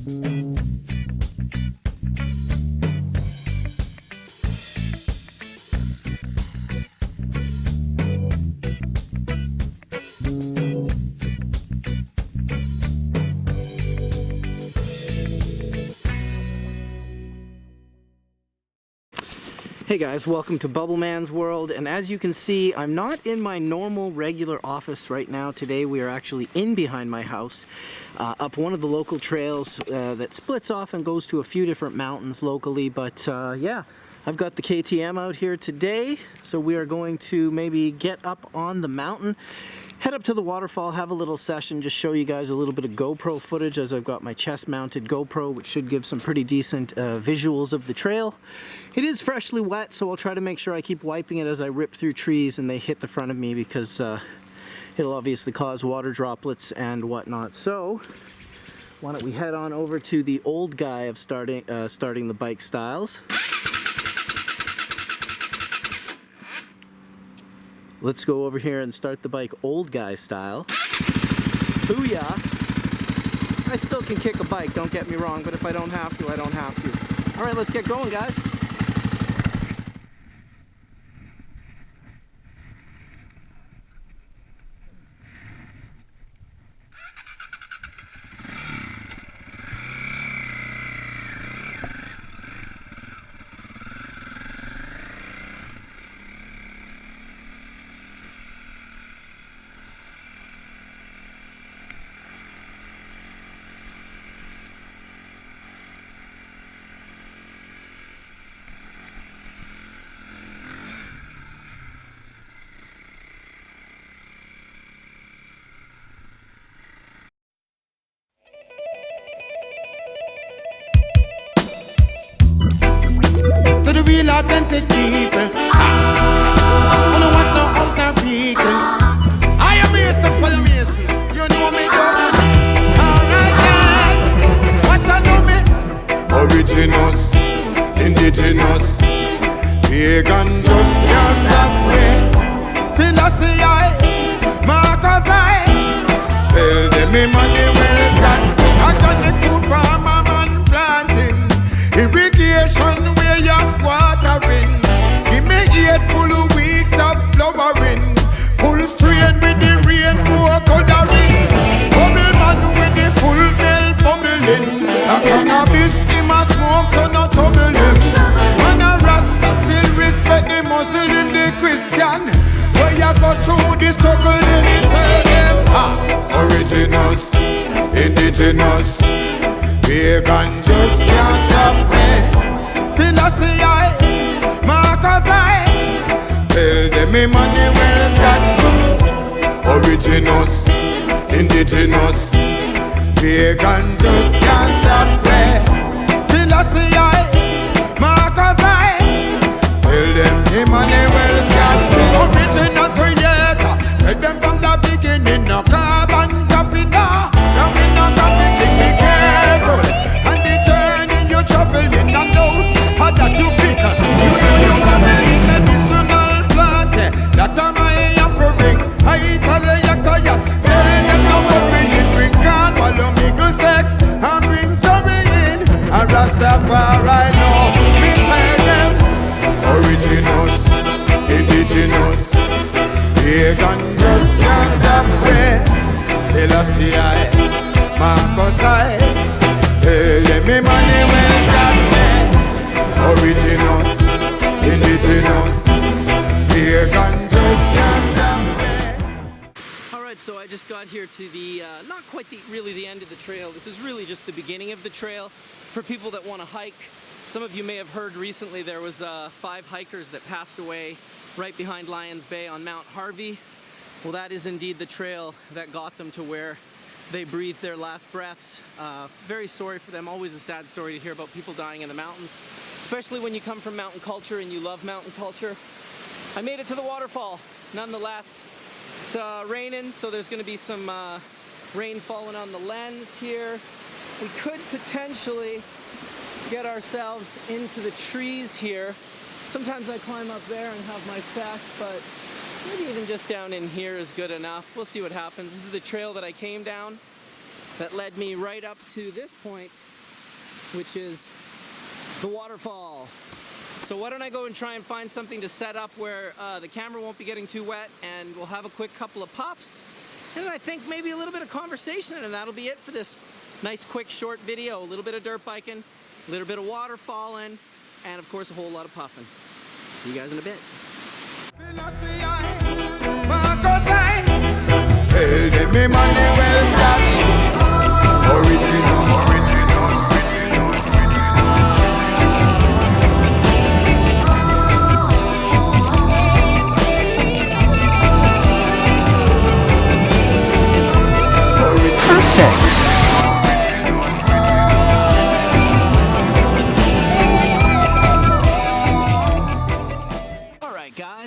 Hey guys, welcome to Bubble Man's World, and as you can see, I'm not in my normal regular office right now. Today we are actually in behind my house, up one of the local trails that splits off and goes to a few different mountains locally, but yeah, I've got the KTM out here today, so we are going to maybe get up on the mountain, head up to the waterfall, have a little session, just show you guys a little bit of GoPro footage as I've got my chest mounted GoPro, which should give some pretty decent visuals of the trail. It is freshly wet, so I'll try to make sure I keep wiping it as I rip through trees and they hit the front of me, because it'll obviously cause water droplets and whatnot. So why don't we head on over to the old guy of starting the bike styles. Let's go over here and start the bike old guy style. Booyah! I still can kick a bike, don't get me wrong, but if I don't have to, I don't have to. Alright, let's get going, guys. Authentic people, wanna watch no house car vehicle. I am here for the mason. You know me, girl. Alright, girl. What you know me? Originals, indigenous, pagan just can't stop me. Selassie I, Marcus I, tell them me money well got. Organic food farm a man planting, irrigation where you watering. Give me 8 full weeks of flowering, full strain with the rainbow coloring. Bubble man with the full bell bubbling. A cannabis him a smoke so no trouble him. Man a Rasta still respect the Muslim, the Christian. Where you go through the struggle then it tell them originals, indigenous, pagan just can't stop me. Selassie I, Marcus I, tell them me money well got. Originals, indigenous, pagan just can't stop me. Selassie I, Marcus I, tell them me money well got. Original creator, tell them from the beginning, no carbon copy now. Now we no copy, king be careful. And the journey you traveling and out. That you pick, you know you got me in medicinal plant. That am I offering. I tell you kaya, tell them no worry. It bring carnival, amigo sex, and bring sorry in. A Rastafari know, me tell them originals, indigenous, pagan just can't stop me. Selassie I, Marcus I, tell them me money well got me. Originals, indigenous, pagan just can't stop me. Alright, so I just got here to the, not quite really the end of the trail. This is really just the beginning of the trail for people that want to hike. Some of you may have heard recently there was 5 hikers that passed away right behind Lions Bay on Mount Harvey. Well, that is indeed the trail that got them to where they breathed their last breaths. Very sorry for them. Always a sad story to hear about people dying in the mountains, especially when you come from mountain culture and you love mountain culture. I made it to the waterfall, nonetheless. It's raining, so there's going to be some rain falling on the lens here. We could potentially get ourselves into the trees here. Sometimes I climb up there and have my sack, but maybe even just down in here is good enough. We'll see what happens. This is the trail that I came down. that led me right up to this point, which is the waterfall. So why don't I go and try and find something to set up where the camera won't be getting too wet, and we'll have a quick couple of puffs, and I think maybe a little bit of conversation, and that'll be it for this nice quick short video. A little bit of dirt biking, a little bit of waterfalling, and of course a whole lot of puffing. See you guys in a bit.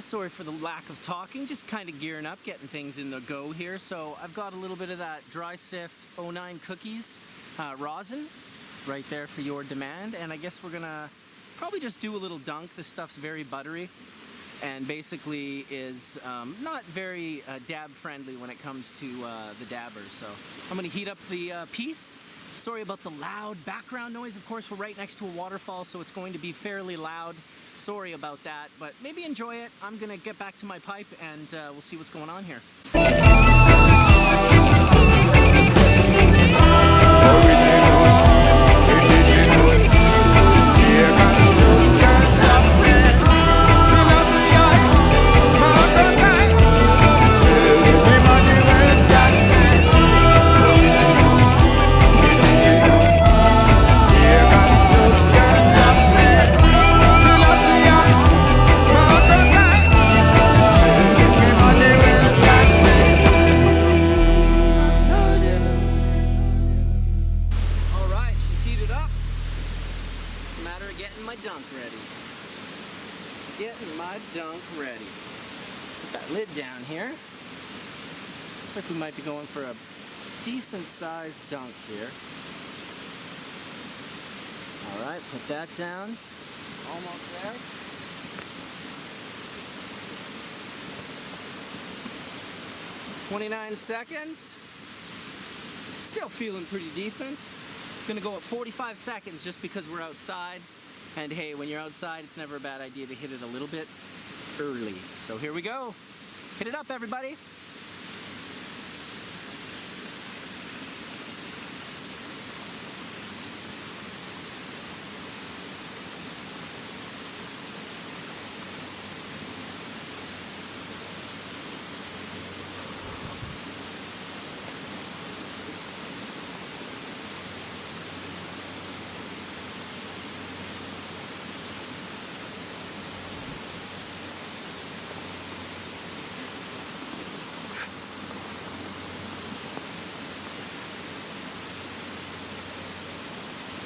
Sorry for the lack of talking, just kind of gearing up, getting things in the go here. So I've got a little bit of that Dry Sift 09 Cookies rosin right there for your demand, and I guess we're gonna probably just do a little dunk. This stuff's very buttery and basically is not very dab friendly when it comes to the dabbers. So I'm gonna heat up the piece. Sorry about the loud background noise. Of course, we're right next to a waterfall, so it's going to be fairly loud. Sorry about that, but maybe enjoy it. I'm gonna get back to my pipe and we'll see what's going on here. Getting my dunk ready. Put that lid down here. Looks like we might be going for a decent sized dunk here. Alright, put that down. Almost there. "29 seconds. Still feeling pretty decent. Gonna go at 45 seconds just because we're outside. And hey, when you're outside, it's never a bad idea to hit it a little bit early. So here we go. Hit it up, everybody.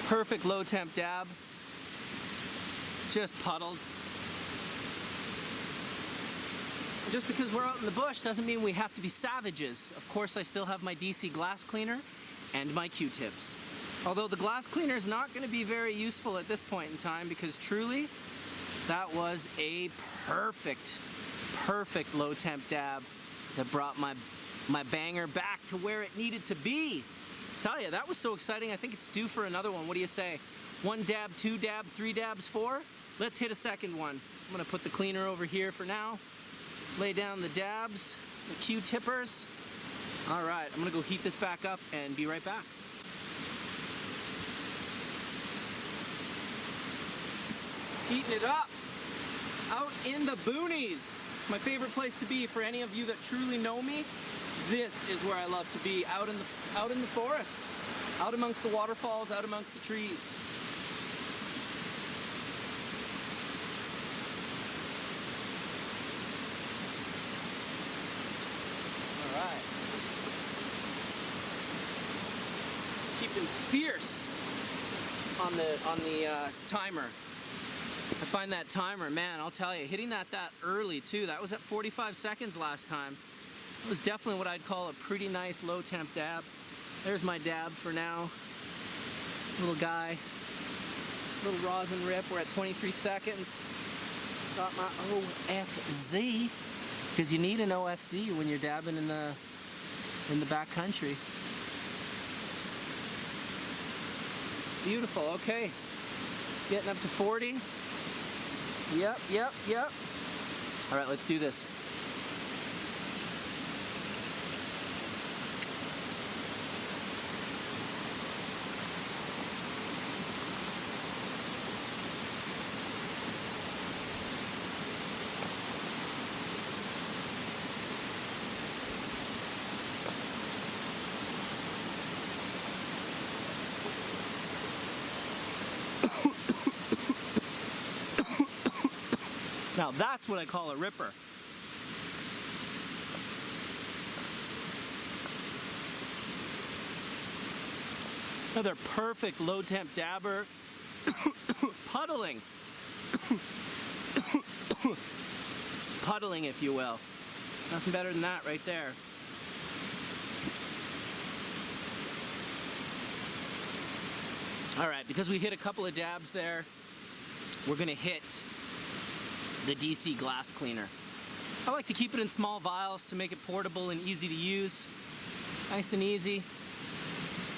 Perfect low temp dab. Just puddled. Just because we're out in the bush doesn't mean we have to be savages. Of course, I still have my DC glass cleaner and my Q-tips. Although the glass cleaner is not going to be very useful at this point in time, because truly, that was a perfect low temp dab that brought my banger back to where it needed to be. Tell you, that was so exciting. I think it's due for another one. What do you say? 1 dab, 2 dab, 3 dabs, 4? Let's hit a second one. I'm gonna put the cleaner over here for now. Lay down the dabs, the Q-tippers. All right, I'm gonna go heat this back up and be right back. Heating it up, out in the boonies. My favorite place to be. For any of you that truly know me, this is where I love to be, out in the forest, out amongst the waterfalls, out amongst the trees. All right. Keeping fierce on the timer. I find that timer, man, I'll tell you, hitting that early too. That was at 45 seconds last time. It was definitely what I'd call a pretty nice low temp dab. There's my dab for now. Little guy, little rosin rip. We're at 23 seconds. Got my OFZ, because you need an OFZ when you're dabbing in the back country. beautiful. Okay. Getting up to 40. Yep. All right, let's do this. Now that's what I call a ripper. Another perfect low temp dabber. Puddling. Puddling, if you will. Nothing better than that right there. All right, because we hit a couple of dabs there, we're gonna hit the DC glass cleaner. I like to keep it in small vials to make it portable and easy to use. Nice and easy.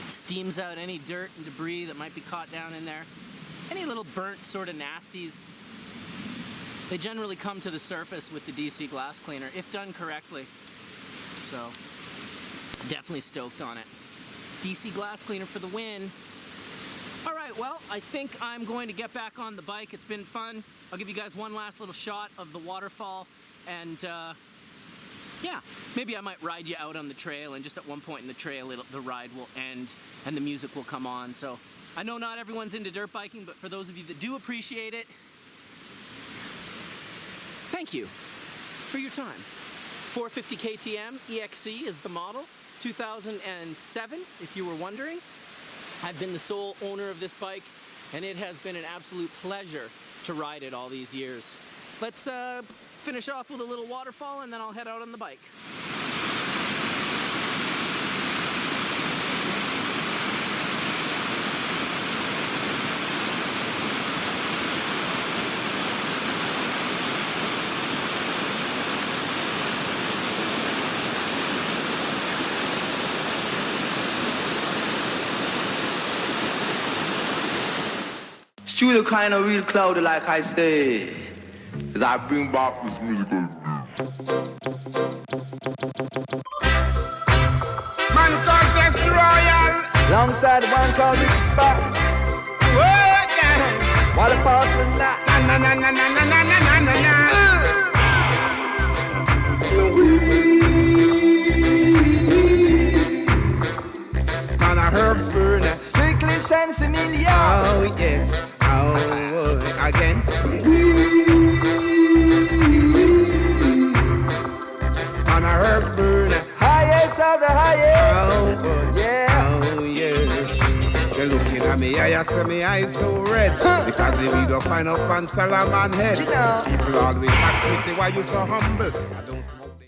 Steams out any dirt and debris that might be caught down in there. Any little burnt sort of nasties, they generally come to the surface with the DC glass cleaner if done correctly. So, definitely stoked on it. DC glass cleaner for the win. All right, well, I think I'm going to get back on the bike. It's been fun. I'll give you guys one last little shot of the waterfall, and yeah, maybe I might ride you out on the trail, and just at one point in the trail, the ride will end and the music will come on. So I know not everyone's into dirt biking, but for those of you that do appreciate it, thank you for your time. 450 KTM EXC is the model, 2007, if you were wondering. I've been the sole owner of this bike, and it has been an absolute pleasure to ride it all these years. Let's finish off with a little waterfall, and then I'll head out on the bike. Studio kind of real cloudy, like I say, as I bring back this musical Man called Jess Royal. Alongside one called Richie Spot. Oh, yes. What a person that. Na na na na na na na na na. Man, a herbs burner. Strictly Sensimilio. Oh, yes. Oh, again. Man, a herbs burner. Highest of the highest. Oh, Yeah. oh, yes. You're looking at me, I say me eyes so red. Because if we go find up on Salaman head, You know. people always ask me, say, why you so humble? I don't